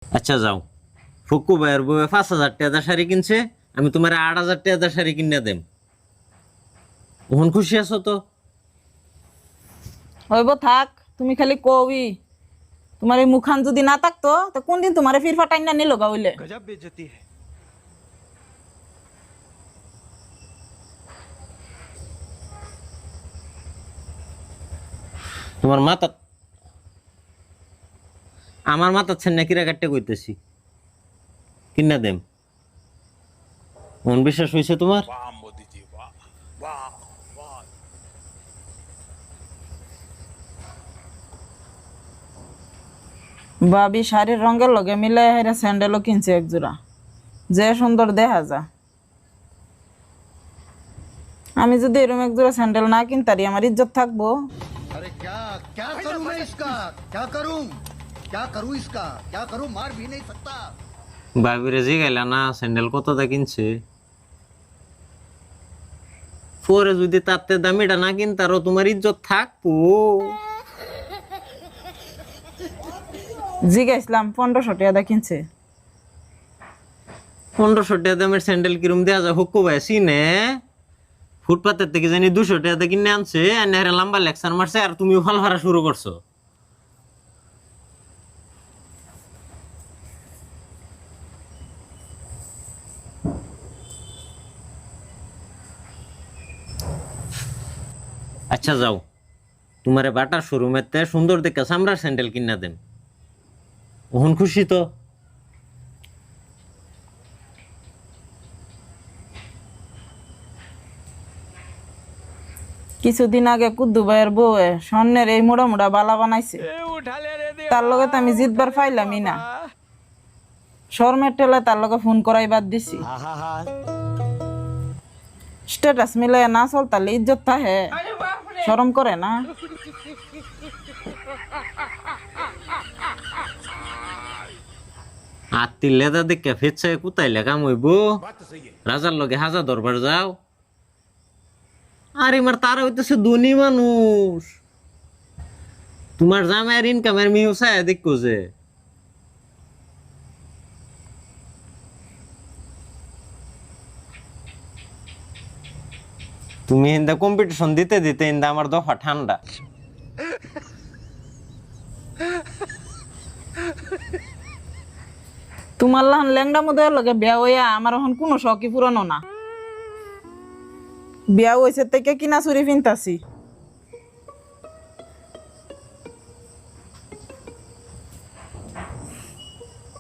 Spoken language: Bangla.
আচ্ছা যাও, ফুকু ভাইয়ের বউ 5,000 টাকা শাড়ি কিনছে, আমি তোমার 8,000 টাকা শাড়ি কিনে দেম। ওহন খুশি আছো তো? হইব থাক, তুমি খালি কবি। তোমার এই মুখান যদি না থাকতো তো কোনদিন তোমার ফিরফা টাইম না নিল গা হইলে। गजब बेइज्जती है। তোমার মাথা, আমার মাথা ছেন্না কিরা কাটতে কইতেছি, কিনা দেম। মন বিশ্বাস হয়েছে তোমার? वाह मोदी जी वाह वाह वाह। ভাবি শাড়ির রঙের লগে মিলে হেরে স্যান্ডেলও কিনছে এক জোড়া, যে সুন্দর দেখা যা। আমি যদি এরকম এক জোড়া স্যান্ডেল না কিনতারি আমার ইজ্জত থাকবো? अरे क्या क्या करूं मैं इसका क्या करूं इसका क्या करूं मार भी नहीं सकता। ভাবিরে জিগাইলা না স্যান্ডেল কতটা কিনছে? পরে যদি তাতে দামিটা না কিনতারও তোমার ইজ্জত থাকবো। জিগাইছিলাম 1500 টাকা কিনছে। 1500 টাকা দামের স্যান্ডেল কিরম দেওয়া যায়? হুক্কু ভাই চিনে ফুটপাতের থেকে জানি 200 টাকা কিনে আনছে, আর নেহরে লম্বা লেকচার মারছে, আর তুমিও ফাল ফারা শুরু করছো। আচ্ছা যাও, তোমারে বাটার শোরুমেতে সুন্দর দেখে চামড়ার স্যান্ডেল কিনা দেন। ওহন খুশি তো? কিছুদিন আগে কুদ্দু ভাইয়ের বউয়ে স্বর্ণের এই মোড়া মোড়া বালা বানাইছে, उठा ले रे दे। তার লগে তো আমি জিতবার পাইলামই না। শর্মের টেলে তার লগে ফোন করাই বাদ দিছি। স্ট্যাটাস মিলে না চল তাহলে ইজ্জত থাকে, শরম করে না? আত্মি লেদা দেখে ফেচ্ছে কোথায় লেখা মইব? রাজার লগে হাজা দরবার যাও। আর এবার তারা হইতেছে ধনী মানুষ, তোমার জামাইয়ের ইনকামের মিহু ছায়া দেখো যে। তুমি হিন্দা কম্পিটিশন দিতে দিতে হিন্দা আমার দফা ঠান্ডা। তোমার লাহান ল্যাংডা মধ্যে লগে বিয়া হইয়া আমার এখন কোনো শখই পুরানো না। বিয়া হয়েছে থেকে কিনা চুরি ফিনতাছি।